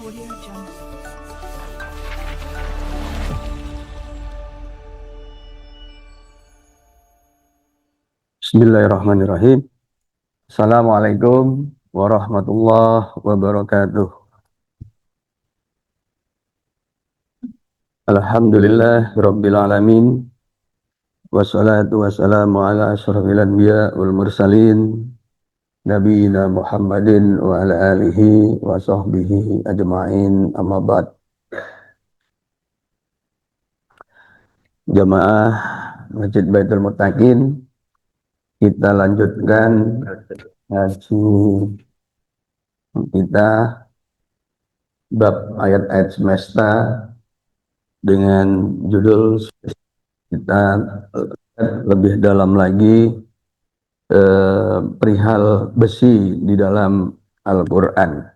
Audio Jungle. Bismillahirrahmanirrahim. Assalamualaikum warahmatullahi wabarakatuh. Alhamdulillah Rabbil Alamin. Wassalatu wassalamu ala ashrafil anbiya wal mursalin. Nabiyina Muhammadin wa ala alihi wa sahbihi ajma'in, amma ba'd. Jamaah Masjid Baitul Muttaqin, kita lanjutkan ngaji kita bab ayat-ayat semesta dengan judul kita lebih dalam lagi perihal besi di dalam Al-Quran.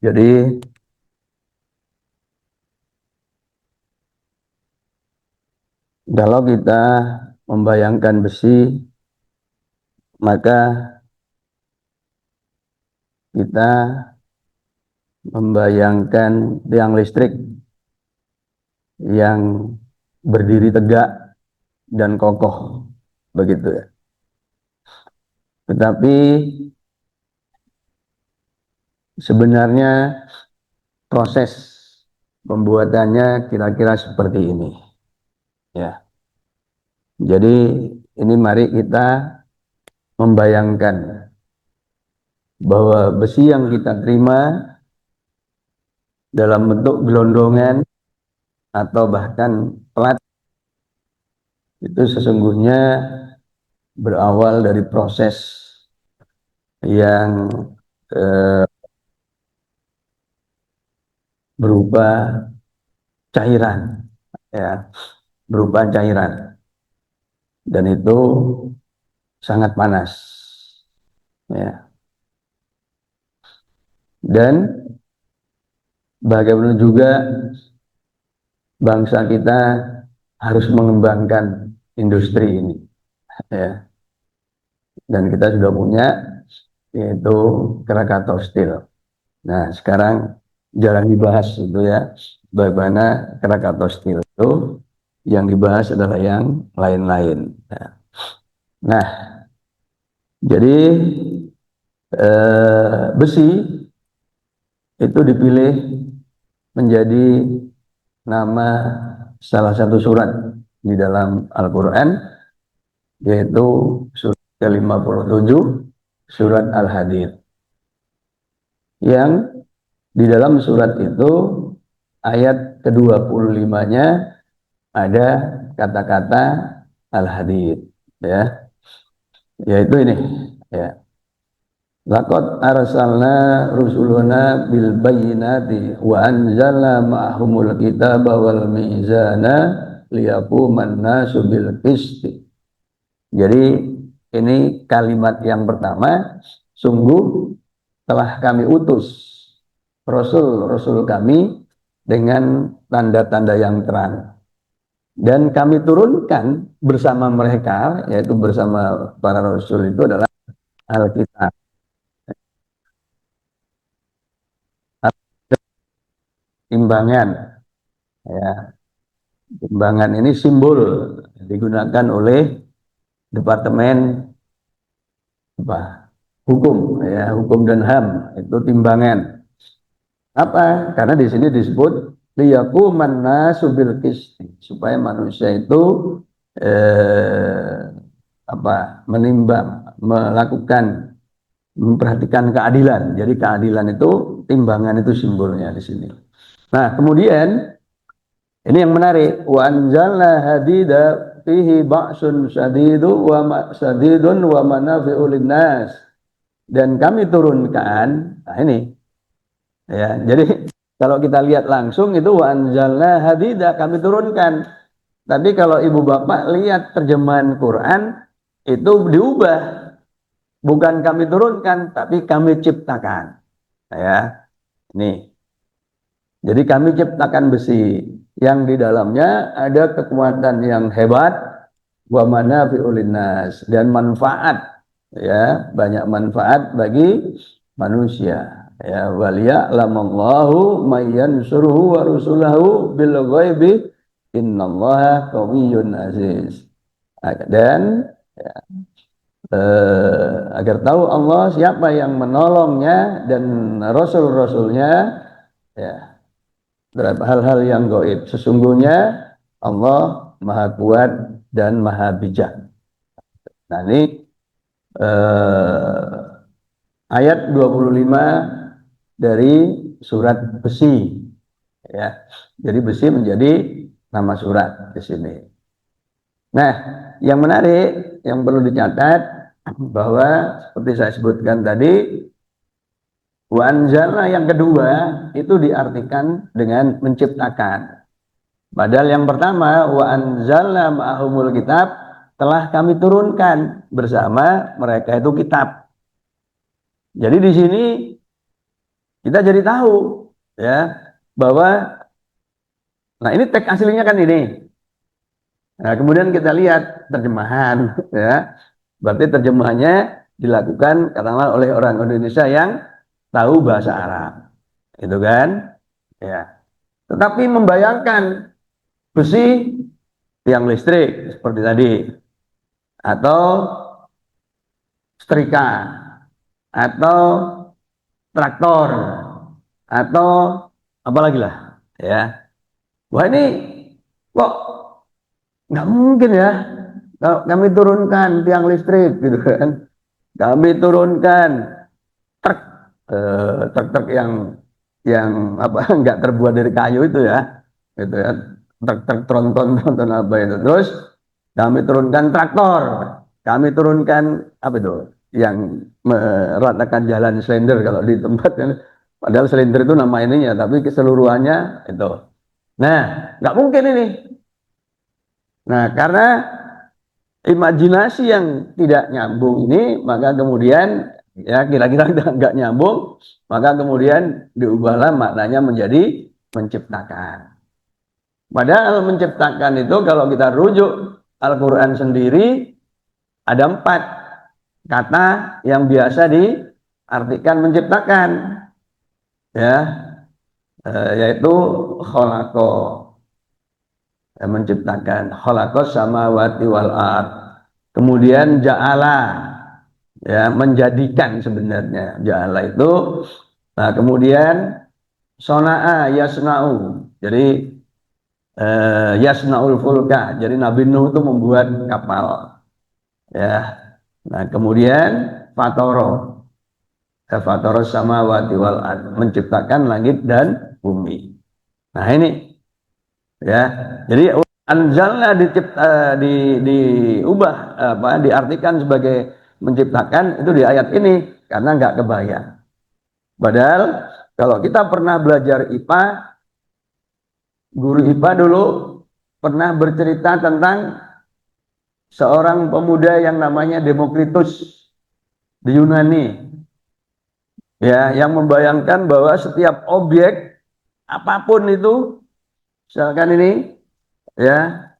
Jadi kalau kita membayangkan besi, maka kita membayangkan tiang listrik yang berdiri tegak dan kokoh, begitu ya. Tetapi sebenarnya proses pembuatannya kira-kira seperti ini, ya. Jadi ini mari kita membayangkan bahwa besi yang kita terima dalam bentuk gelondongan atau bahkan plat itu sesungguhnya berawal dari proses yang berupa cairan, ya, berupa cairan, dan itu sangat panas, ya. Dan bagaimana juga bangsa kita harus mengembangkan industri ini, ya. Dan kita sudah punya, yaitu Krakatau Steel. Nah, sekarang jarang dibahas itu ya, bagaimana Krakatau Steel itu, yang dibahas adalah yang lain-lain. Nah, jadi besi itu dipilih menjadi nama salah satu surat di dalam Al-Quran, yaitu surat ke-57, surat Al-Hadid. Yang di dalam surat itu ayat ke-25-nya ada kata-kata Al-Hadid, ya, yaitu ini, ya. Laqad arsalna rusuluna bil bayyinati wa anzalna ma'ahumul kitaba wal mizana liyaquman nasu bil qisti. Jadi ini kalimat yang pertama, sungguh telah kami utus Rasul-Rasul kami dengan tanda-tanda yang terang. Dan kami turunkan bersama mereka, yaitu bersama para Rasul itu adalah Alkitab. Timbangan, ya. Timbangan ini simbol digunakan oleh Departemen Hukum, ya, Hukum dan HAM, itu timbangan. Apa? Karena di sini disebut liyaquman nasu bil qisti, supaya manusia itu menimbang, melakukan, memperhatikan keadilan. Jadi keadilan itu, timbangan itu simbolnya di sini. Nah, kemudian ini yang menarik, wa anzalna hadida fihi ba'sun sadidun wa manafi'u linnas. Dan kami turunkan, nah ini, ya, jadi kalau kita lihat langsung itu wa anzalna hadida, kami turunkan. Tapi kalau ibu bapak lihat terjemahan Quran itu diubah, bukan kami turunkan tapi kami ciptakan, ya. Ini, jadi kami ciptakan besi yang di dalamnya ada kekuatan yang hebat, wa manafi'u linnas, dan manfaat ya, banyak manfaat bagi manusia. Ya, waliya'lamallahu may yansuruhu wa rusulahu bil ghaibi innallaha qawiyyun aziz. Dan ya, agar tahu Allah siapa yang menolongnya dan rasul-rasulnya, ya, terhadap hal-hal yang gaib. Sesungguhnya Allah Maha Kuat dan Maha Bijak. Nah, ini ayat 25 dari surat Besi, ya. Jadi Besi menjadi nama surat di sini. Nah, yang menarik, yang perlu dicatat bahwa seperti saya sebutkan tadi, wa anzalna yang kedua itu diartikan dengan menciptakan. Padahal yang pertama wa anzalna ma'ahumul kitab, telah kami turunkan bersama mereka itu kitab. Jadi di sini kita jadi tahu, ya, bahwa nah ini teks aslinya kan ini. Nah, kemudian kita lihat terjemahan, ya. Berarti terjemahannya dilakukan katakanlah oleh orang Indonesia yang tahu bahasa Arab. Itu kan? Ya. Tetapi membayangkan besi, tiang listrik seperti tadi, atau setrika, atau traktor, atau apa lagi lah, ya. Wah, ini kok nggak mungkin ya kalau kami turunkan tiang listrik gitu kan, kami turunkan truk, truk-truk yang apa nggak terbuat dari kayu itu ya, gitu ya, truk-truk tronton apa itu. Terus kami turunkan traktor, kami turunkan apa itu yang meratakan jalan silinder kalau di tempat kan, padahal silinder itu nama ininya tapi keseluruhannya itu. Nah, nggak mungkin ini. Nah, karena imajinasi yang tidak nyambung ini, maka kemudian ya kira-kira nggak nyambung, maka kemudian diubahlah maknanya menjadi menciptakan. Padahal menciptakan itu kalau kita rujuk Al-Quran sendiri ada 4 kata yang biasa diartikan menciptakan, ya, yaitu kholako, ya, menciptakan, kholakos samawati wal ard. Kemudian ja'ala, ya, menjadikan sebenarnya ja'ala itu. Nah, kemudian sona'a yasna'u, jadi yasna'ul fulka, jadi Nabi Nuh itu membuat kapal, ya. Nah, kemudian fatoro, fatoro samawati wal ard, menciptakan langit dan bumi. Nah, ini, ya, jadi anzalna diubah apa diartikan sebagai menciptakan itu di ayat ini karena nggak kebayang. Padahal kalau kita pernah belajar IPA, guru IPA dulu pernah bercerita tentang seorang pemuda yang namanya Demokritus di Yunani, ya, yang membayangkan bahwa setiap objek apapun itu, misalkan ini, ya,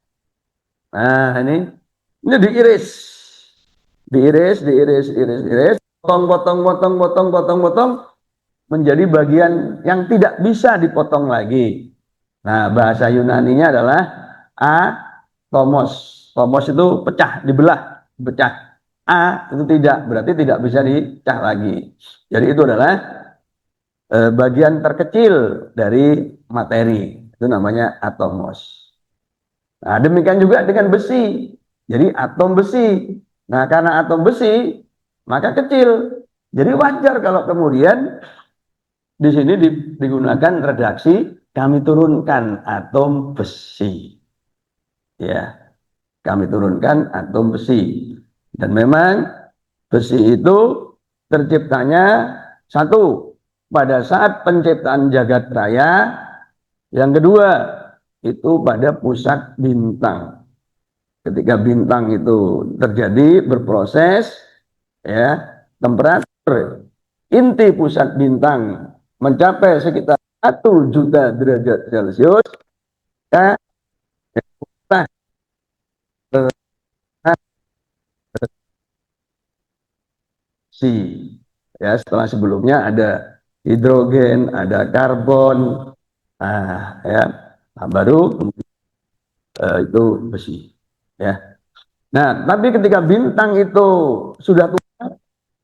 nah ini diiris, potong menjadi bagian yang tidak bisa dipotong lagi. Nah, bahasa Yunaninya adalah atomos. Tomos itu pecah, dibelah, pecah. A itu tidak, berarti tidak bisa dipecah lagi. Jadi itu adalah bagian terkecil dari materi. Itu namanya atomos. Nah, demikian juga dengan besi. Jadi atom besi. Nah, karena atom besi, maka kecil. Jadi wajar kalau kemudian di sini digunakan redaksi kami turunkan atom besi. Ya, kami turunkan atom besi. Dan memang besi itu terciptanya satu pada saat penciptaan jagat raya, yang kedua itu pada pusat bintang. Ketika bintang itu terjadi berproses, ya, temperatur inti pusat bintang mencapai sekitar 1 juta derajat Celcius, ya, besi. Ya, setelah sebelumnya ada hidrogen, ada karbon, ya, nah, baru itu besi. Ya. Nah, tapi ketika bintang itu sudah tua,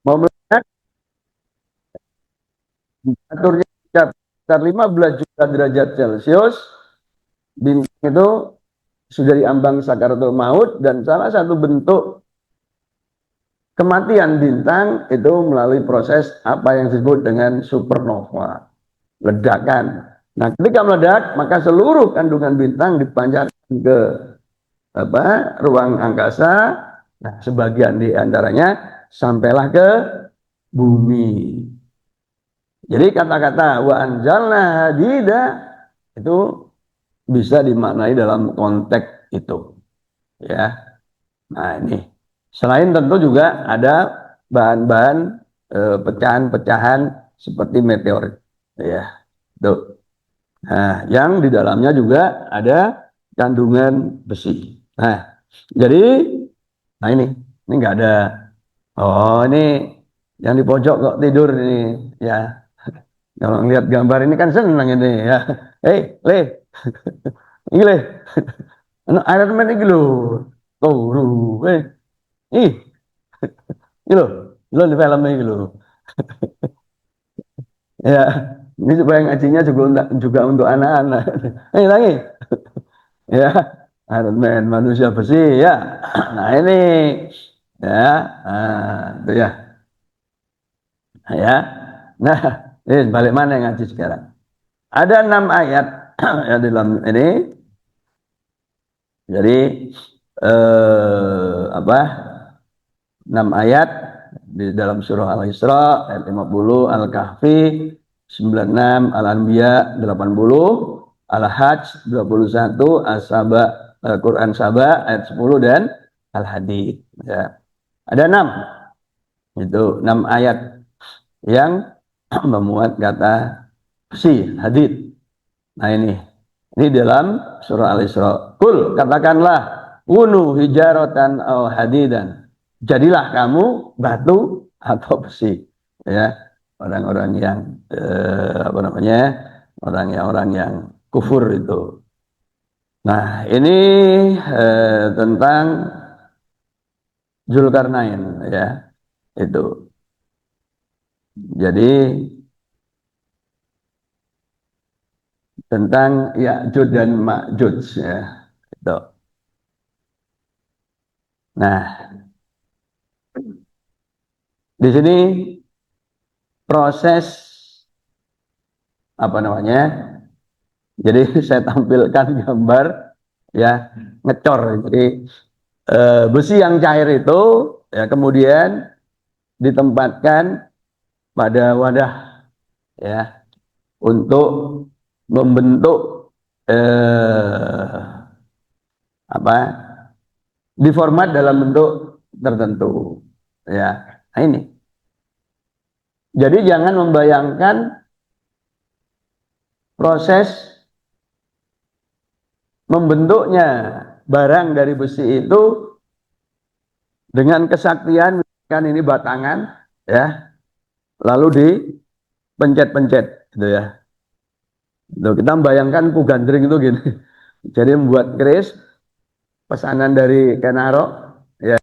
mau meledak, temperaturnya sekitar 15 juta derajat Celcius, bintang itu sudah diambang sakaratul maut, dan salah satu bentuk kematian bintang itu melalui proses apa yang disebut dengan supernova, ledakan. Nah, ketika meledak, maka seluruh kandungan bintang dipancarkan ke ruang angkasa. Nah, sebagian di antaranya sampailah ke bumi. Jadi kata-kata wa anjalna hadida itu bisa dimaknai dalam konteks itu, ya. Nah, ini selain tentu juga ada bahan-bahan pecahan-pecahan seperti meteorit, ya. Tuh. Nah, yang di dalamnya juga ada kandungan besi. Nah, jadi, nah ini nggak ada. Oh, ini yang di pojok kok tidur ini, ya. Kalau ngeliat gambar ini kan seneng ini, ya. Le, ini le, Iron Man ini lho, tuh, ih, ini lo di film ini lho, ya. Ini supaya ngajinya juga untuk anak-anak. Lagi, ya, Iron Man manusia besi, ya. Nah ini, ya, itu ya, ya. Nah, ini balik mana yang ngaji sekarang? Ada 6 ayat yang dalam ini. Jadi apa? 6 ayat di dalam surah Al-Isra ayat 50, Al-Kahfi 96, Al-Anbiya 80, Al-Hajj 21, As-Saba, Al-Quran Saba ayat 10 dan Al-Hadid. Ya. Ada 6. Itu 6 ayat yang memuat kata besi, hadid. Nah ini dalam surah Al-Isra. Kul, katakanlah, kunu hijaratan au hadidan. Jadilah kamu batu atau besi. Ya, orang-orang yang apa namanya? Orang yang kufur itu. Nah, ini tentang Zulkarnain, ya. Itu. Jadi tentang Ya'juj dan Ma'juj, ya. Itu. Nah, di sini proses apa namanya? Jadi saya tampilkan gambar, ya, ngecor. Jadi besi yang cair itu, ya, kemudian ditempatkan pada wadah, ya, untuk membentuk apa diformat dalam bentuk tertentu, ya. Nah, ini jadi jangan membayangkan proses membentuknya barang dari besi itu dengan kesaktian, kan ini batangan, ya, lalu dipencet-pencet gitu, ya. Tuh, kita membayangkan Pugandring itu gini. Jadi membuat keris pesanan dari Kenaro, ya,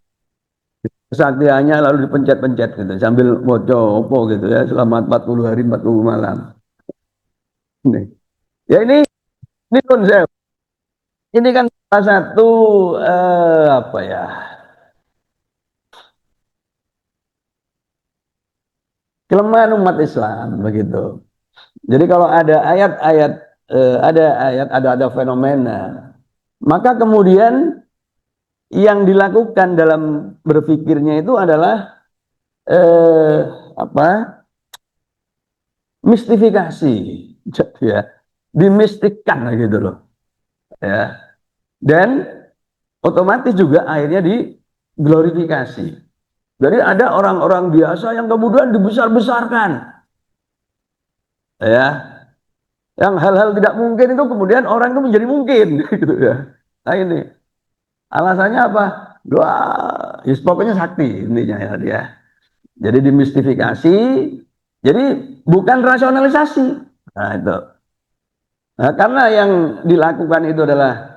kesaktiannya lalu dipencet-pencet gitu sambil moco opo gitu, ya, selama 40 hari 40 malam. Ini. Ya ini konsep. Ini kan salah satu apa ya? Kelemahan umat Islam begitu. Jadi kalau ada ayat-ayat ada fenomena, maka kemudian yang dilakukan dalam berpikirnya itu adalah eh, apa? Mistifikasi, ya, dimistikkan gitu loh, ya, dan otomatis juga akhirnya diglorifikasi. Jadi ada orang-orang biasa yang kemudian dibesar-besarkan, ya, yang hal-hal tidak mungkin itu kemudian orang itu menjadi mungkin, gitu, ya. Nah ini alasannya apa? Doa, ya, pokoknya sakti intinya, ya dia. Jadi dimistifikasi, jadi bukan rasionalisasi. Nah, itu. Nah, karena yang dilakukan itu adalah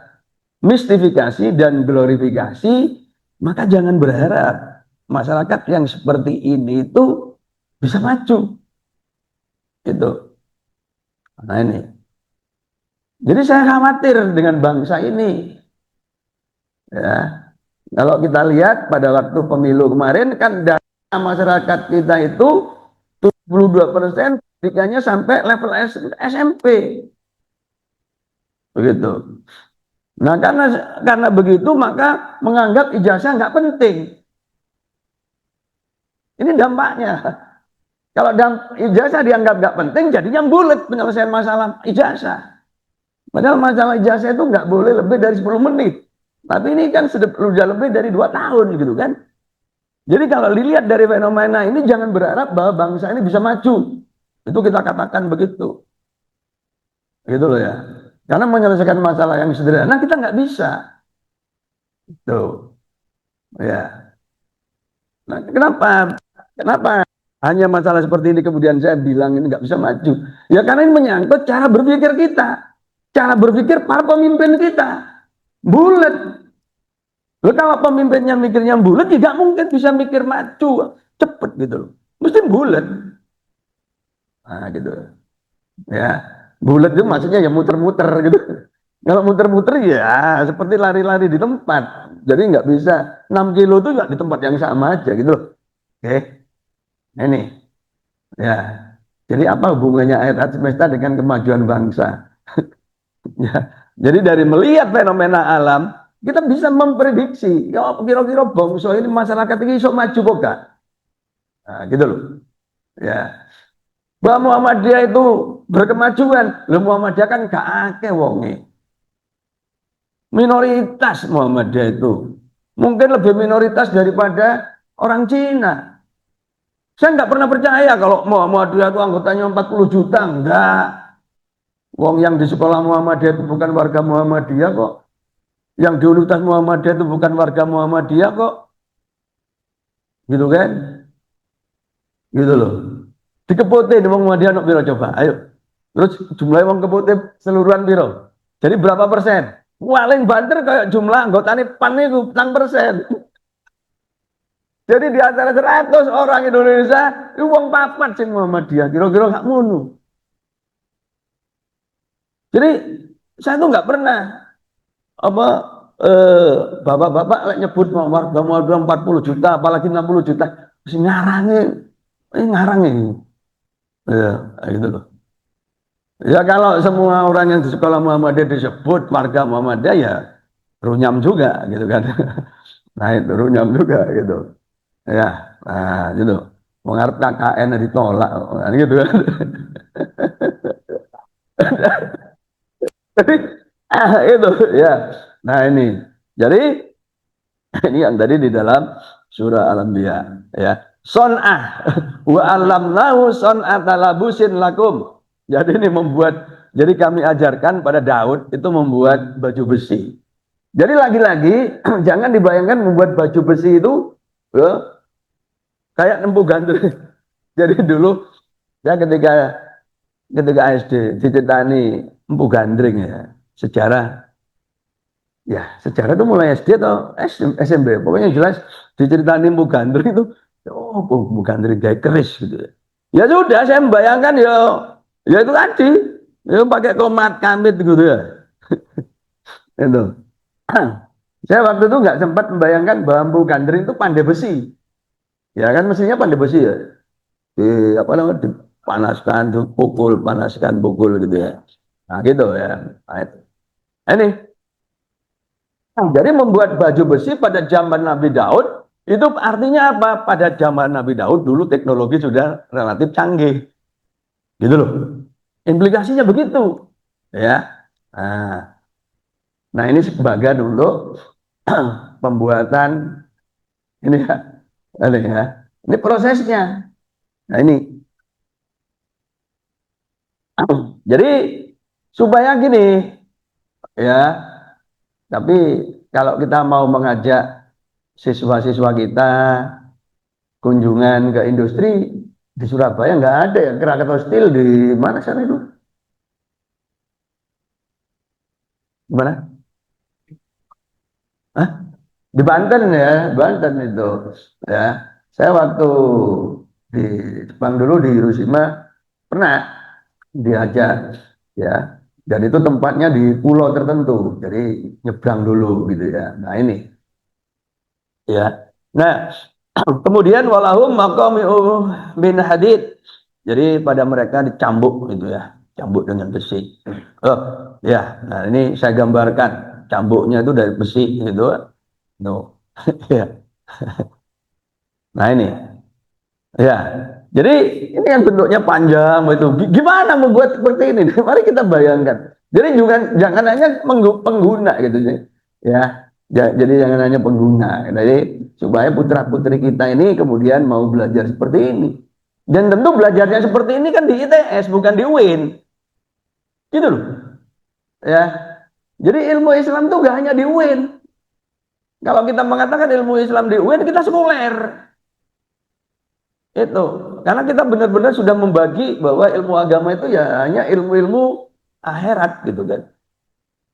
mistifikasi dan glorifikasi, maka jangan berharap masyarakat yang seperti ini itu bisa maju. Gitu. Nah ini. Jadi saya khawatir dengan bangsa ini. Ya. Kalau kita lihat pada waktu pemilu kemarin kan data masyarakat kita itu 72% pendidikannya sampai level SMP. Begitu. Nah, karena begitu maka menganggap ijazah nggak penting. Ini dampaknya. Kalau ijazah dianggap nggak penting, jadinya bulat penyelesaian masalah ijazah. Padahal masalah ijazah itu nggak boleh lebih dari 10 menit. Tapi ini kan sudah lebih dari 2 tahun gitu kan. Jadi kalau dilihat dari fenomena ini jangan berharap bahwa bangsa ini bisa maju. Itu kita katakan begitu. Gitu loh ya. Karena menyelesaikan masalah yang sederhana kita nggak bisa. Tuh. Ya. Nah, kenapa hanya masalah seperti ini kemudian saya bilang ini nggak bisa maju? Ya karena ini menyangkut cara berpikir kita, cara berpikir para pemimpin kita. Bulat. Loh, kalau pemimpinnya mikirnya bulat, tidak mungkin bisa mikir maju cepet gitu loh. Mesti bulat. Nah gitu. Ya, bulat itu maksudnya ya muter-muter gitu. Kalau muter-muter ya seperti lari-lari di tempat. Jadi nggak bisa 6 kilo itu nggak di tempat yang sama aja gitu loh. Oke, nah, ini ya. Jadi apa hubungannya ayat semesta dengan kemajuan bangsa? Ya, jadi dari melihat fenomena alam kita bisa memprediksi. Ya kira-kira bangsa ini masyarakat ini iso maju kok gak? Nah, gitu loh. Ya. Bahwa Muhammadiyah itu berkemajuan. Loh Muhammadiyah kan gak akeh wonge. Minoritas Muhammadiyah itu. Mungkin lebih minoritas daripada orang Cina. Saya nggak pernah percaya kalau Muhammadiyah itu anggotanya 40 juta. Enggak. Wong yang di sekolah Muhammadiyah itu bukan warga Muhammadiyah kok. Yang di Universitas Muhammadiyah itu bukan warga Muhammadiyah kok. Gitu kan? Gitu loh. Di Kepote di Muhammadiyah nok piro coba? Ayo. Terus jumlah wong Kepote seluruhan piro? Jadi berapa persen? Paling banter kayak jumlah anggotanya PAN itu 6%. Jadi di antara 100 orang Indonesia, itu wong papat sing Muhammadiyah. Kira-kira gak ngono. Jadi saya tuh nggak pernah apa bapak-bapak nyebut warga warga 40 juta, apalagi 60 juta, mesti ngarangi, ya gitu loh. Ya kalau semua orang yang di sekolah Muhammadiyah disebut warga Muhammadiyah ya runyam juga gitu kan. Nah itu runyam juga gitu. Ya, nah gitu. Mengharap KKN ditolak, gitu kan. Jadi itu ya. Nah ini. Jadi ini yang tadi di dalam surah Al-Anbiya ya. Son'ah wa alamnahu son'ata labusin lakum. Jadi ini jadi kami ajarkan pada Daud itu membuat baju besi. Jadi lagi-lagi jangan dibayangkan membuat baju besi itu ya, kayak nempuh gandrung. Jadi dulu ya ketika SD diceritani empu gandring ya sejarah. Ya, sejarah itu mulai SD atau SMP. Pokoknya jelas diceritain Bu Gandri itu, oh Bu Gandri gaya keris gitu. Ya sudah, saya membayangkan ya itu tadi, ya pakai komat kamit gitu ya. Itu. Saya waktu itu nggak sempat membayangkan bahwa Bu Gandri itu pandai besi. Ya kan mestinya pandai besi ya. Apa namanya dipanaskan, panaskan, pukul gitu ya. Nah gitu ya. Nah, itu. Ini jadi membuat baju besi pada zaman Nabi Daud itu artinya apa? Pada zaman Nabi Daud dulu teknologi sudah relatif canggih, gitu loh. Implikasinya begitu, ya. Nah ini sebagian untuk pembuatan ini ya, ini prosesnya. Nah ini, jadi supaya gini, ya. Tapi kalau kita mau mengajak siswa-siswa kita kunjungan ke industri di Surabaya nggak ada ya. Krakatau Steel di mana sana itu? Gimana? Hah? Di Banten ya, Banten itu. Ya, saya waktu di Jepang dulu di Hiroshima pernah diajak ya. Dan itu tempatnya di pulau tertentu, jadi nyebrang dulu gitu ya. Nah ini ya. Nah, kemudian walahum maqami'u min hadid. Jadi pada mereka dicambuk gitu ya, cambuk dengan besi. Oh, ya. Nah, ini saya gambarkan cambuknya itu dari besi gitu. No. Ya. Nah, ini. Ya. Jadi ini kan bentuknya panjang itu. Gimana membuat seperti ini? Mari kita bayangkan. Jadi juga jangan hanya pengguna gitu ya. Jadi jangan hanya pengguna. Jadi supaya putra-putri kita ini kemudian mau belajar seperti ini. Dan tentu belajarnya seperti ini kan di ITS bukan di UIN. Gitu loh. Ya. Jadi ilmu Islam itu gak hanya di UIN. Kalau kita mengatakan ilmu Islam di UIN kita sekuler. Itu. Karena kita benar-benar sudah membagi bahwa ilmu agama itu ya hanya ilmu-ilmu akhirat gitu kan.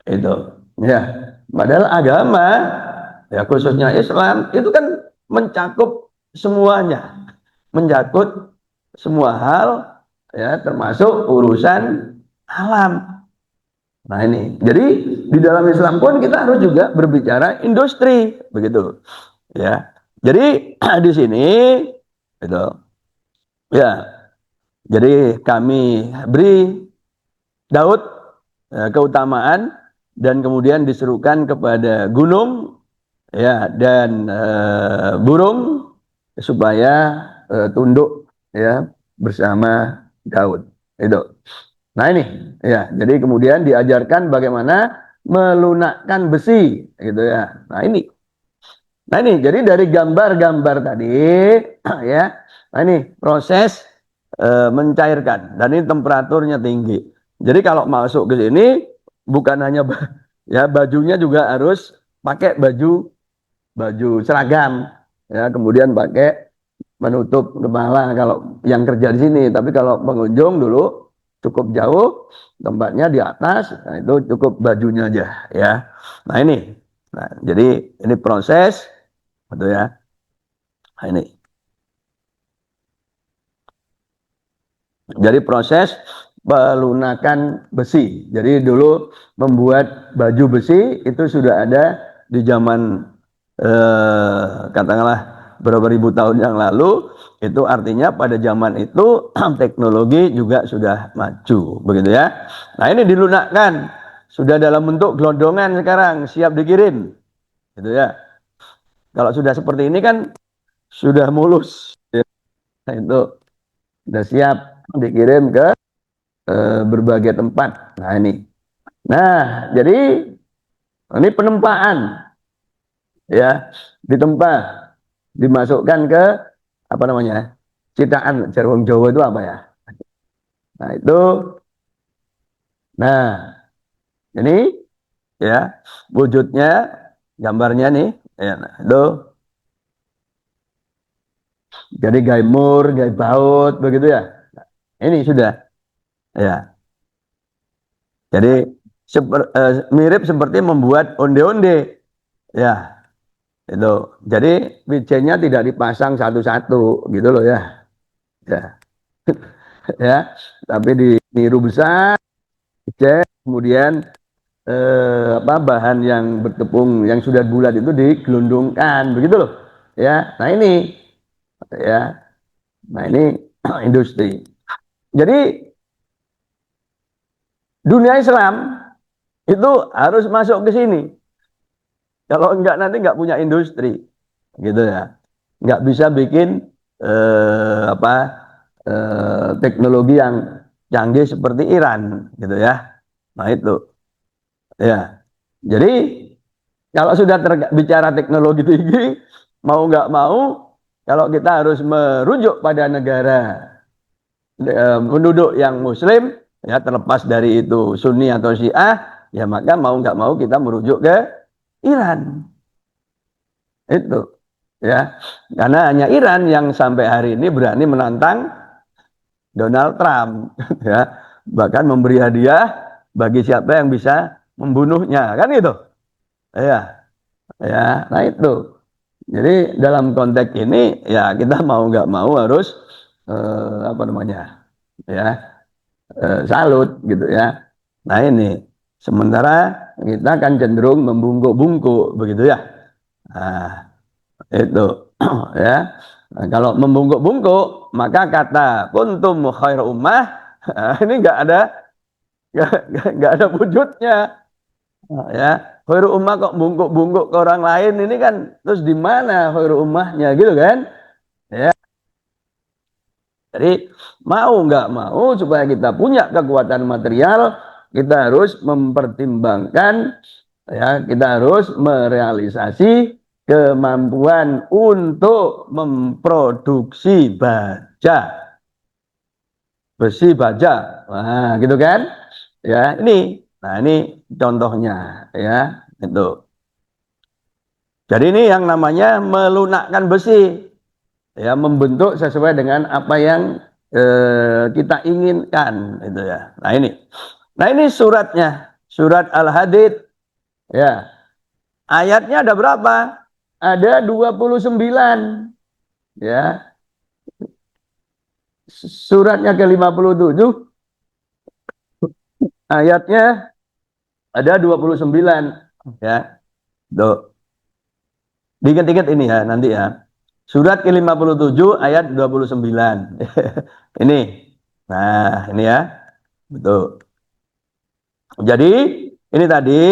Itu. Ya. Padahal agama ya khususnya Islam itu kan mencakup semuanya. Mencakup semua hal ya termasuk urusan alam. Nah ini. Jadi di dalam Islam pun kita harus juga berbicara industri begitu. Ya. Jadi di sini itu ya. Jadi kami beri Daud keutamaan dan kemudian diserukan kepada gunung ya dan burung supaya tunduk ya bersama Daud. Itu. Nah ini ya, jadi kemudian diajarkan bagaimana melunakkan besi gitu ya. Nah ini. Nah ini jadi dari gambar-gambar tadi ya. Nah ini proses mencairkan dan ini temperaturnya tinggi. Jadi kalau masuk ke sini bukan hanya ya bajunya juga harus pakai baju seragam ya, kemudian pakai menutup kepala kalau yang kerja di sini. Tapi kalau pengunjung dulu cukup jauh tempatnya di atas, nah itu cukup bajunya aja ya. Nah ini, nah jadi ini proses, betul ya. Nah, ini. Jadi proses pelunakan besi. Jadi dulu membuat baju besi itu sudah ada di zaman katakanlah beberapa ribu tahun yang lalu. Itu artinya pada zaman itu teknologi juga sudah maju, begitu ya. Nah ini dilunakkan, sudah dalam bentuk gelondongan sekarang, siap dikirim, gitu ya. Kalau sudah seperti ini kan sudah mulus, ya. Nah, itu sudah siap dikirim ke berbagai tempat. Nah ini. Nah jadi ini penempaan ya ditempa dimasukkan ke apa namanya citaan Jarwong Jawa itu apa ya? Nah itu. Nah ini ya wujudnya gambarnya nih. Ya, nah, itu jadi gaimur, gaibaut begitu ya. Nah, ini sudah ya. Jadi mirip seperti membuat onde-onde ya. Itu. Jadi wijennya tidak dipasang satu-satu gitu loh ya. Ya. Ya. Tapi diniru besar, wijen, kemudian apa bahan yang bertepung yang sudah bulat itu digelundungkan begitu loh. Ya. Nah ini ya. Nah ini industri. Jadi dunia Islam itu harus masuk ke sini. Kalau enggak nanti enggak punya industri, gitu ya. Enggak bisa bikin apa teknologi yang canggih seperti Iran, gitu ya. Nah itu, ya. Jadi kalau sudah bicara teknologi tinggi, mau nggak mau, kalau kita harus merujuk pada negara penduduk yang Muslim, ya terlepas dari itu Sunni atau Syiah, ya maka mau nggak mau kita merujuk ke Iran. Itu ya. Karena hanya Iran yang sampai hari ini berani menantang Donald Trump, ya. Bahkan memberi hadiah bagi siapa yang bisa membunuhnya, kan gitu. Ya, ya. Nah itu. Jadi dalam konteks ini ya kita mau nggak mau harus apa namanya, ya salut gitu ya. Nah ini sementara kita kan cenderung membungkuk-bungkuk begitu ya. Nah, itu ya. Nah, kalau membungkuk-bungkuk maka kata kuntum khair ummah ini nggak ada wujudnya. Nah, ya khairu ummah kok bungkuk-bungkuk ke orang lain ini kan terus di mana khairu ummahnya gitu kan ya. Jadi mau nggak mau supaya kita punya kekuatan material kita harus mempertimbangkan ya kita harus merealisasi kemampuan untuk memproduksi baja besi baja. Nah gitu kan ya ini contohnya ya itu. Jadi ini yang namanya melunakkan besi, ya membentuk sesuai dengan apa yang kita inginkan, itu ya. Nah ini suratnya, surat Al-Hadid, ya. Ayatnya ada berapa? Ada 29, ya. Suratnya ke-57, ayatnya ada 29, ya. Tuh. Diingat-ingat ini ya nanti ya. Surat ke-57 ayat 29. Ini. Nah, ini ya. Betul. Jadi, ini tadi.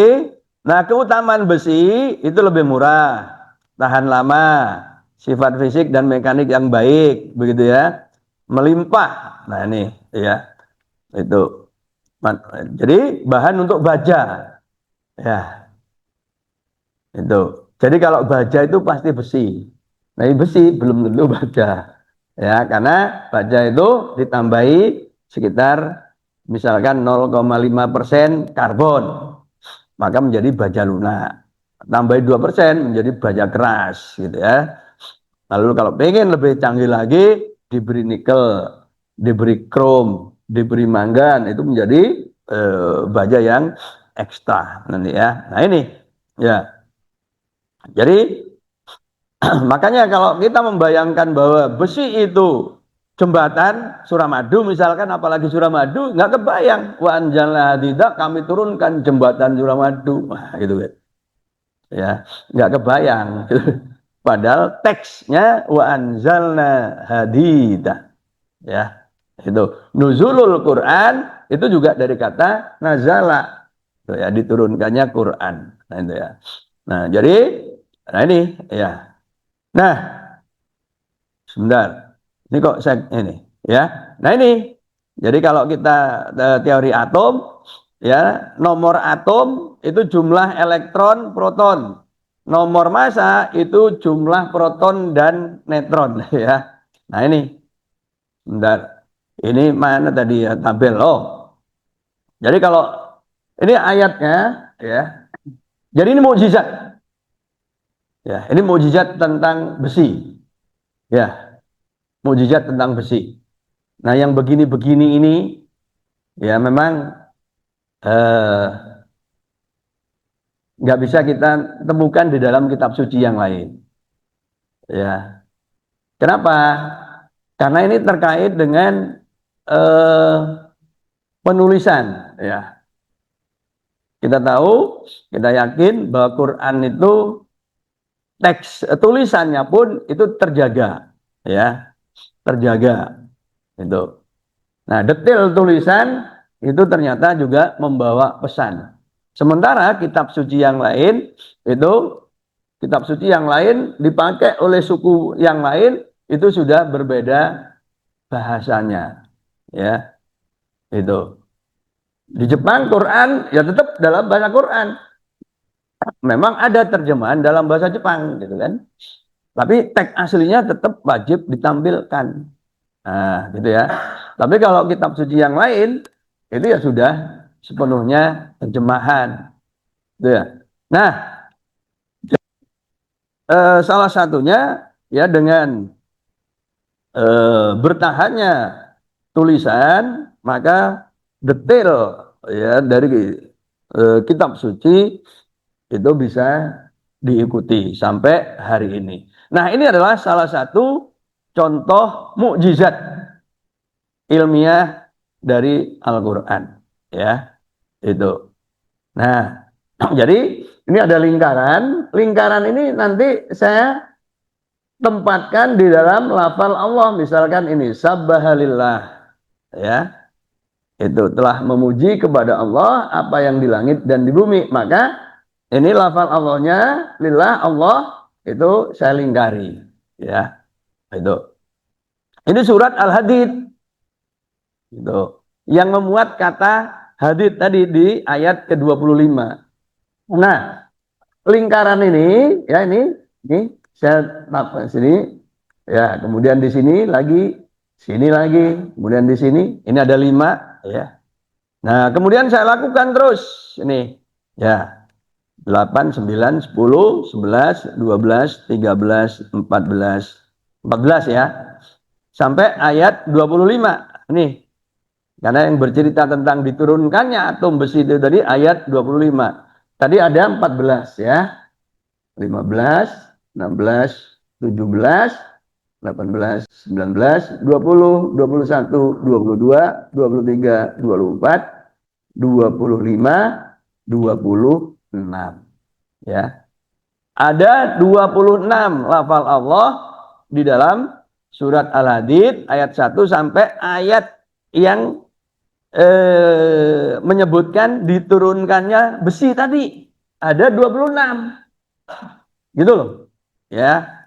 Nah, keutamaan besi itu lebih murah, tahan lama, sifat fisik dan mekanik yang baik, begitu ya. Melimpah. Nah, ini ya. Itu. Jadi, bahan untuk baja. Ya, itu. Jadi kalau baja itu pasti besi. Nah, ini besi belum tentu baja. Ya, karena baja itu ditambahi sekitar misalkan 0,5% karbon, maka menjadi baja lunak. Tambahi 2% menjadi baja keras gitu ya. Lalu kalau pengen lebih canggih lagi diberi nikel, diberi krom, diberi mangan itu menjadi baja yang ekstra nanti ya. Nah, ini ya. Jadi makanya kalau kita membayangkan bahwa besi itu jembatan Suramadu misalkan, apalagi Suramadu, nggak kebayang. Wa anjalna hadida, kami turunkan jembatan Suramadu. Wah, gitu kan. Ya, nggak kebayang. Padahal teksnya wa anzalna hadida. Ya, itu nuzulul Quran itu juga dari kata nazala. Itu ya, diturunkannya Quran. Nah, itu ya. Nah, jadi nah ini ya. Nah, sebentar. Ini kok saya ini ya. Nah ini. Jadi kalau kita teori atom ya, nomor atom itu jumlah elektron, proton. Nomor massa itu jumlah proton dan neutron ya. Nah ini. Sebentar. Ini mana tadi ya tabel? Oh. Jadi kalau ini ayatnya ya. Jadi ini mukjizat. Ya, ini mukjizat tentang besi. Ya, mukjizat tentang besi. Nah, yang begini-begini ini ya memang eh, nggak bisa kita temukan di dalam kitab suci yang lain. Ya, kenapa? Karena ini terkait dengan eh, penulisan. Ya, kita tahu, kita yakin bahwa Quran itu teks tulisannya pun itu terjaga. Ya, terjaga. Itu. Nah, detail tulisan itu ternyata juga membawa pesan. Sementara kitab suci yang lain itu kitab suci yang lain dipakai oleh suku yang lain itu sudah berbeda bahasanya. Ya, itu. Di Jepang Quran ya tetap dalam bahasa Quran. Memang ada terjemahan dalam bahasa Jepang gitu kan. Tapi teks aslinya tetap wajib ditampilkan. Nah, gitu ya. Tapi kalau kitab suci yang lain itu ya sudah sepenuhnya terjemahan, gitu ya. Nah, salah satunya ya dengan bertahannya tulisan, maka detail ya dari kitab suci itu bisa diikuti sampai hari ini. Nah, ini adalah salah satu contoh mukjizat ilmiah dari Al-Qur'an ya, itu. Nah, jadi ini ada lingkaran. Lingkaran ini nanti saya tempatkan di dalam lafal Allah. Misalkan ini sabbahalillah ya. Itu telah memuji kepada Allah apa yang di langit dan di bumi. Maka ini lafal Allahnya lillah Allah itu saya lingkari ya. Itu. Ini surat Al-Hadid itu yang memuat kata hadid tadi di ayat ke-25. Nah, lingkaran ini ya ini saya taruh sini ya, kemudian di sini lagi, kemudian di sini ini ada 5 ya. Nah, kemudian saya lakukan terus ini ya, 8 9 10 11 12 13 14 ya, sampai ayat 25 nih, karena yang bercerita tentang diturunkannya atom besi itu tadi ayat 25. Tadi ada 14 ya, 15, 16, 17, 18, 19, 20, 21, 22, 23, 24, 25, 26. Ya. Ada 26 lafal Allah di dalam surat Al-Hadid ayat 1 sampai ayat yang menyebutkan diturunkannya besi tadi. Ada 26. Gitu loh. Ya.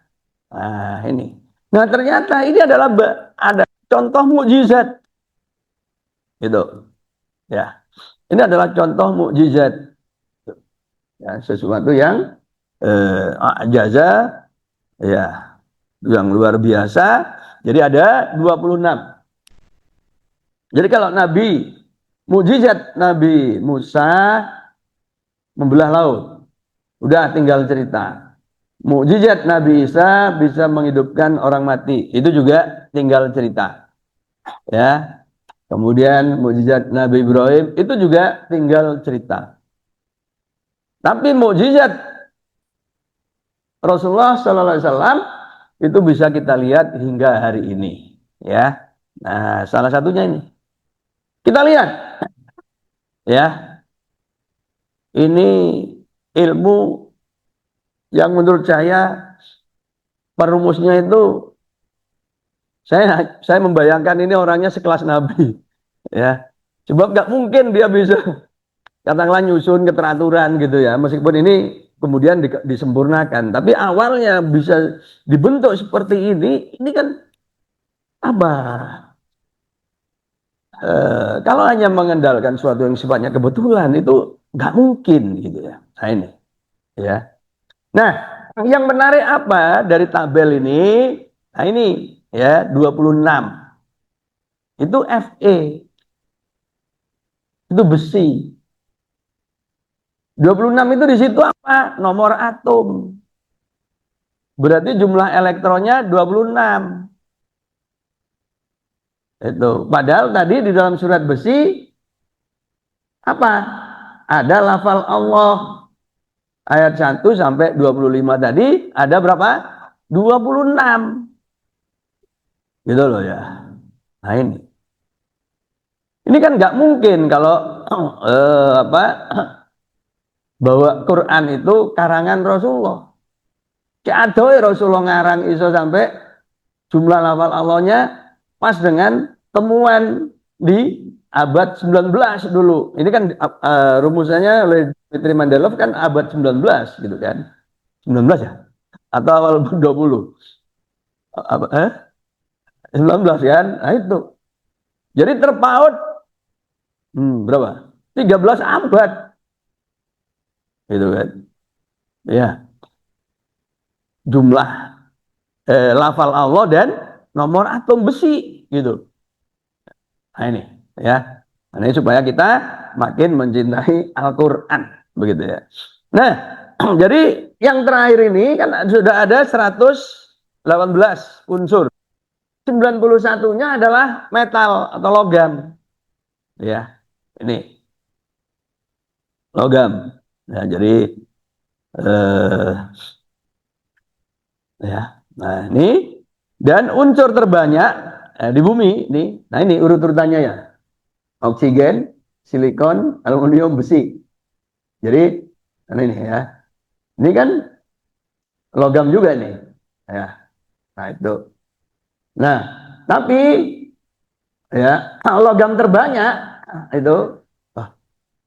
Nah, ini. Nah, ternyata ini adalah ada contoh mukjizat. Gitu. Ya. Ini adalah contoh mukjizat. Ya, sesuatu yang jaza ya, yang luar biasa. Jadi ada 26. Jadi kalau Nabi mukjizat Nabi Musa membelah laut, udah tinggal cerita. Mukjizat Nabi Isa bisa menghidupkan orang mati, itu juga tinggal cerita. Ya. Kemudian mukjizat Nabi Ibrahim itu juga tinggal cerita. Tapi mukjizat Rasulullah Sallallahu Alaihi Wasallam itu bisa kita lihat hingga hari ini. Ya. Nah, salah satunya ini. Kita lihat ya. Ini ilmu yang menurut saya perumusnya itu, saya membayangkan ini orangnya sekelas Nabi ya. Sebab nggak mungkin dia bisa katakanlah nyusun keteraturan gitu ya, meskipun ini kemudian disempurnakan, tapi awalnya bisa dibentuk seperti ini kan apa? Kalau hanya mengandalkan suatu yang sifatnya kebetulan itu nggak mungkin gitu ya. Nah ini ya. Nah, yang menarik apa dari tabel ini? Nah ini ya, 26 itu Fe, itu besi. 26 itu di situ apa? Nomor atom. Berarti jumlah elektronnya 26. Itu. Padahal tadi di dalam surat besi apa? Ada lafal Allah ayat 1 sampai 25 tadi ada berapa? 26. Gitu loh ya. Nah ini. Ini kan nggak mungkin kalau bahwa Quran itu karangan Rasulullah. Adoh Rasulullah ngarang iso sampai jumlah lafal Allahnya pas dengan temuan di abad 19 dulu. Ini kan rumusannya oleh Dmitri Mandelov kan abad 19 gitu kan. 19 ya? Atau awal 20? Apa, 19 kan? Nah itu. Jadi terpaut berapa? 13 abad. Gitu kan. Ya. Jumlah lafal Allah dan nomor atom besi gitu. Nah ini ya. Nah, ini supaya kita makin mencintai Al-Qur'an begitu ya. Nah, Jadi yang terakhir ini kan sudah ada 118 unsur. 91-nya adalah metal atau logam. Ya, ini logam. Ya, jadi eh, ya. Nah, ini dan unsur terbanyak di bumi ini. Nah, ini urut-urutannya ya. Oksigen, silikon, aluminium, besi. Jadi ini ya. Ini kan logam juga nih. Ya. Nah, itu. Nah, tapi ya, logam terbanyak itu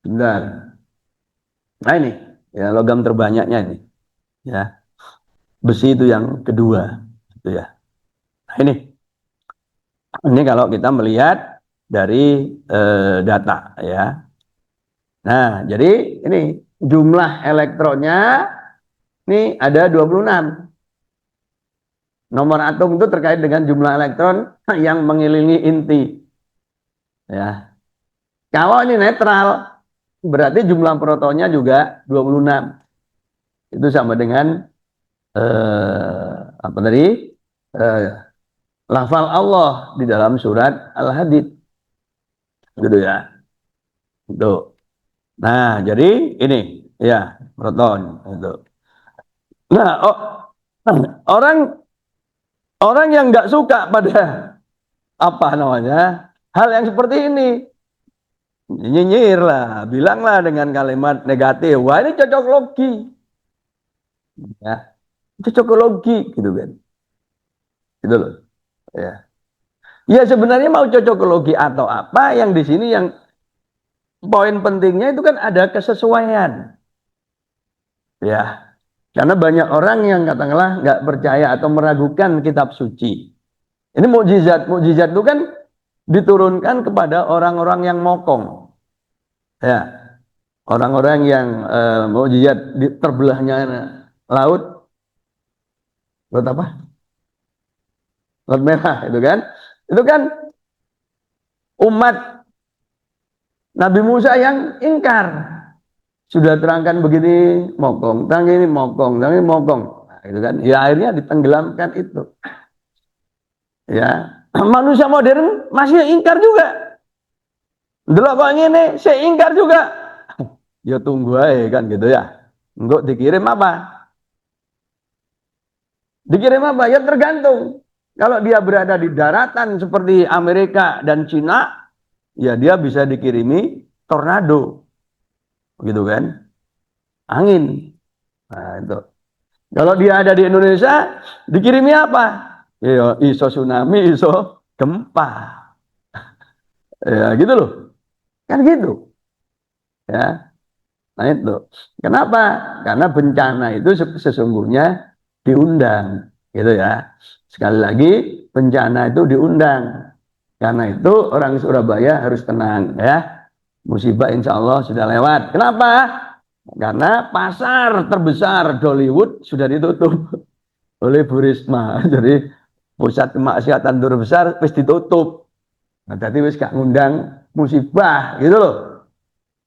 benar. Nah, ini ya logam terbanyaknya ini. Ya. Besi itu yang kedua. Itu ya. Nah, ini kalau kita melihat dari data ya. Nah, jadi ini jumlah elektronnya ini ada 26. Nomor atom itu terkait dengan jumlah elektron yang mengelilingi inti. Ya. Kalau ini netral, berarti jumlah protonnya juga 26. Itu sama dengan apa tadi? Eh, lafal Allah di dalam surat Al-Hadid. Gitu ya. Itu. Nah, jadi ini ya, proton itu. Nah, orang orang yang nggak suka pada apa namanya hal yang seperti ini nyinyir lah, bilanglah dengan kalimat negatif. Wah, ini cocok logi, ya, cocok logi, gitu kan, gitu loh, ya. Ya sebenarnya mau cocok logi atau apa yang di sini yang poin pentingnya itu kan ada kesesuaian, ya. Karena banyak orang yang katakanlah nggak percaya atau meragukan kitab suci. Ini mukjizat, mukjizat itu kan diturunkan kepada orang-orang yang mokong, ya. Orang-orang yang mukjizat terbelahnya laut, laut apa? Laut merah itu kan? Itu kan umat Nabi Musa yang ingkar. Sudah terangkan begini mokong, terang ini mokong, terang ini mokong. Nah, itu kan? Ya akhirnya ditenggelamkan itu. Ya, manusia modern masih ingkar juga. Delok kok ngene, saya ingkar juga. Ya tunggu aja kan gitu ya. Enggak dikirim apa? Dikirim apa? Ya tergantung. Kalau dia berada di daratan seperti Amerika dan Cina, ya dia bisa dikirimi tornado. Gitu kan? Angin. Nah, itu. Kalau dia ada di Indonesia, dikirimi apa? Ya, iso tsunami, iso gempa. Ya, gitu loh. Kan gitu. Ya. Nah, itu. Kenapa? Karena bencana itu sesungguhnya diundang, gitu ya. Sekali lagi, bencana itu diundang. Karena itu orang Surabaya harus tenang ya. Musibah insya Allah sudah lewat. Kenapa? Karena pasar terbesar Dollywood sudah ditutup oleh Bu Risma. Jadi pusat kemaksiatan terbesar wis ditutup. Nah, jadi wis gak ngundang musibah gitu loh.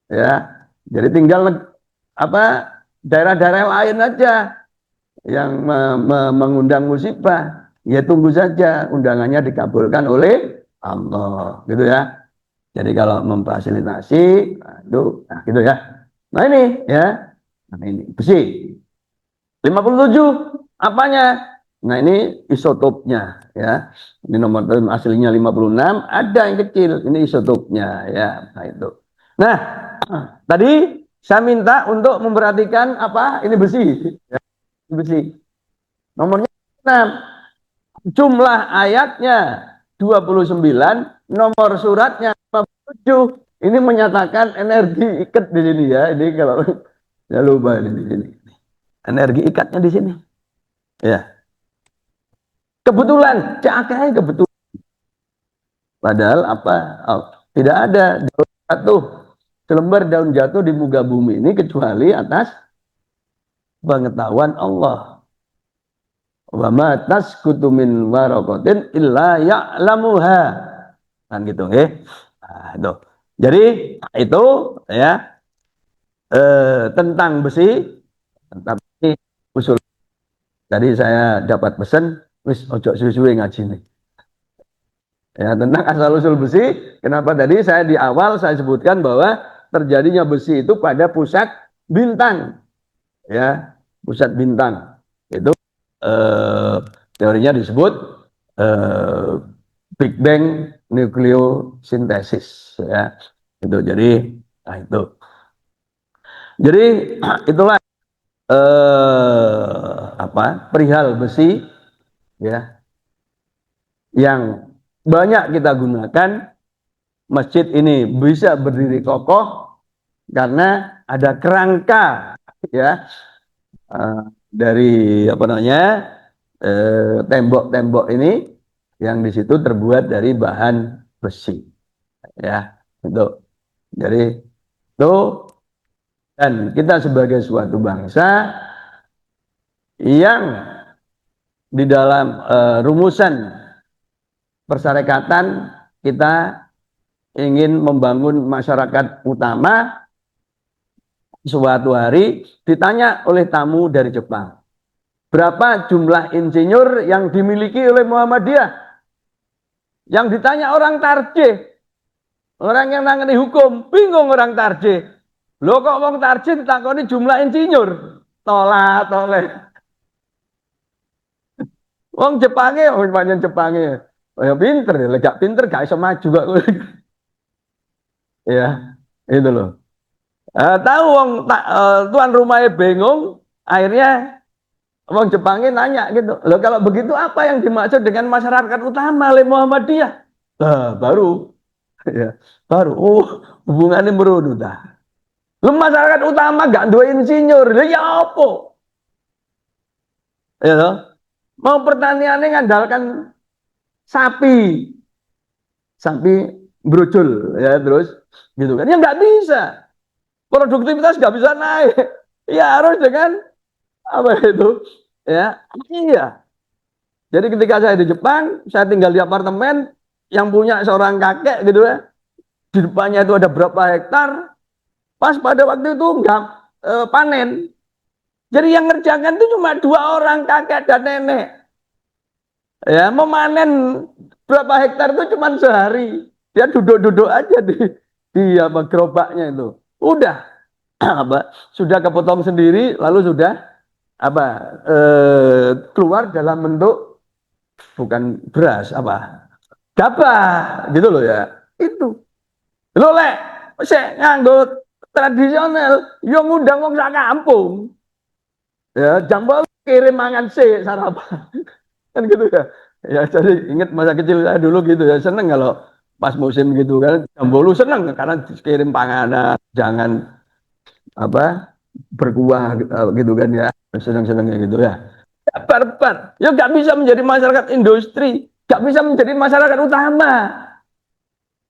Ya. Jadi tinggal apa daerah-daerah lain aja yang mengundang musibah. Ya tunggu saja undangannya dikabulkan oleh Allah, gitu ya. Jadi kalau memfasilitasi, nah gitu ya. Nah ini ya, nah ini besi. 57 apanya? Nah ini isotopnya ya. Ini nomor aslinya 56, ada yang kecil, ini isotopnya ya. Nah itu. Nah, tadi saya minta untuk memperhatikan apa? Ini besi. Ya, besi. Nomornya 6. Jumlah ayatnya 29, nomor suratnya 57. Ini menyatakan energi ikat di sini ya. Ini kalau ya lupa ini di sini. Energi ikatnya di sini. Ya. Kebetulan, cakai kebetulan. Padahal apa? Oh, tidak ada daun jatuh, selembar daun jatuh di muka bumi ini kecuali atas pengetahuan Allah. Wa ma tasqutu min waraqatin illa ya'lamuha. Kan gitu nggih. Nah, itu. Jadi itu ya tentang besi Tapi usul tadi saya dapat pesan, wis ojo suwe-suwe ngaji nih. Ya, tentang asal usul besi, kenapa tadi saya di awal saya sebutkan bahwa terjadinya besi itu pada pusat bintang, ya, pusat bintang. Itu eh, teorinya disebut eh, Big Bang nukleosintesis, ya. Itu jadi, nah itu. Jadi itulah apa perihal besi, ya, yang banyak kita gunakan. Masjid ini bisa berdiri kokoh karena ada kerangka, ya, dari apa namanya tembok-tembok ini yang di situ terbuat dari bahan besi, ya, itu. Jadi itu, dan kita sebagai suatu bangsa yang di dalam rumusan persyarikatan kita ingin membangun masyarakat utama. Suatu hari ditanya oleh tamu dari Jepang, berapa jumlah insinyur yang dimiliki oleh Muhammadiyah? Yang ditanya orang Tarje, orang yang nangani hukum, bingung orang Tarje. Loh kok orang Tarje ditakoni jumlah insinyur? Tolak, toleh. Wong Jepangnya, oh banyak Jepangnya. Oh, ya pinter, ya gak pinter gak bisa maju gak. Ya, itu loh. Tahu wong tuan rumahnya bingung, akhirnya wong Jepangnya nanya gitu. Loh kalau begitu apa yang dimaksud dengan masyarakat utama oleh Muhammadiyah? Baru ya, baru. Oh, hubungannya merunut dah. Lu masyarakat utama gak dua insinyur, ya apa? Ya toh? Mau pertaniannya ngandalkan sapi, sapi brojol, ya terus gitu kan? Ya nggak bisa. Produktivitas nggak bisa naik. Ya harus dengan apa itu? Ya, iya. Jadi ketika saya di Jepang, saya tinggal di apartemen yang punya seorang kakek gitu ya. Di depannya itu ada berapa hektar. Pas pada waktu itu nggak panen. Jadi yang ngerjakan itu cuma dua orang, kakek dan nenek. Ya, memanen berapa hektar itu cuma sehari. Dia duduk-duduk aja di apa gerobaknya itu. Udah apa sudah kepotong sendiri, lalu sudah apa keluar dalam bentuk bukan beras, apa gabah gitu loh, ya itu lo lek saya nganggo tradisional yang ngundang wong sak kampung, ya jambal kirim mangan sih sarapan kan gitu ya. Ya jadi ingat masa kecil saya dulu gitu ya, seneng kalau pas musim gitu kan jambolu, seneng karena kirim panganan, jangan apa berkuah gitu kan ya, seneng-senengnya gitu ya. Barbar ya nggak bisa menjadi masyarakat industri, nggak bisa menjadi masyarakat utama,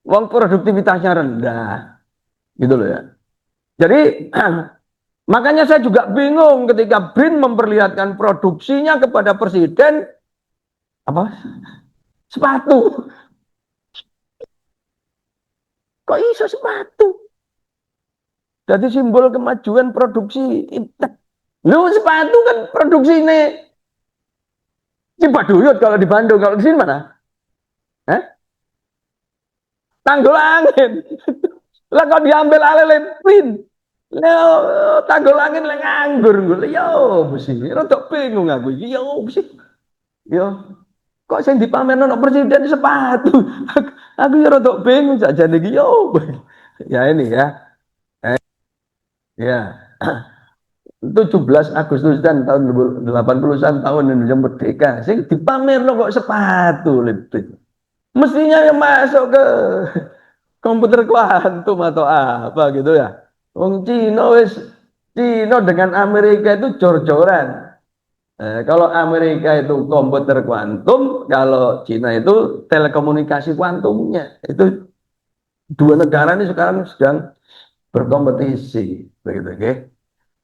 uang produktivitasnya rendah gitu loh, ya. Jadi makanya saya juga bingung ketika BRIN memperlihatkan produksinya kepada presiden apa sepatu, kok iso sepatu jadi simbol kemajuan produksi. Lu sepatu kan produksi ini Cibaduyut kalau di Bandung, kalau di sini mana? Eh? Tanggul angin. Lah kok diambil alih lepin. Lah tanggul angin lah nganggur gue. Yo mesti rodok bingung aku iki. Yo mesti. Yo kok sing dipamerno no presiden sepatu. Aku ya rodok bingung sakjane iki yo. Ya ini ya. Ya. 17 Agustus dan tahun 81 tahun Indonesia merdeka. Sing dipamerno kok sepatu lepin. Mestinya yang masuk ke komputer kuantum atau apa gitu ya. Wong Cina dengan Amerika itu jor-joran. Kalau Amerika itu komputer kuantum, kalau Cina itu telekomunikasi kuantumnya. Itu dua negara ini sekarang sedang berkompetisi, begitu, oke?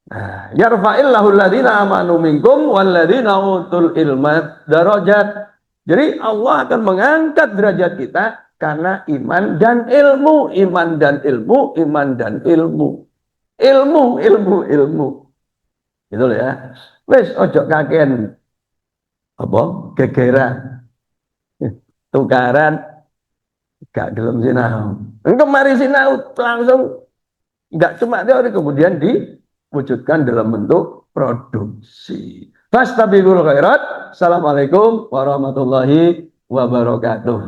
Nah, yarfa'illahu alladziina aamanu minkum walladzina utul ilma darajat. Jadi Allah akan mengangkat derajat kita karena iman dan ilmu, iman dan ilmu, iman dan ilmu. Ilmu, ilmu, ilmu. gitu loh ya. Wis ojo kakean apa gegeran tukaran gak gelem sinau. Engko mari sinau langsung nggak cuma teori kemudian diwujudkan dalam bentuk produksi. Fastabiqul khairat. Assalamualaikum warahmatullahi wabarakatuh.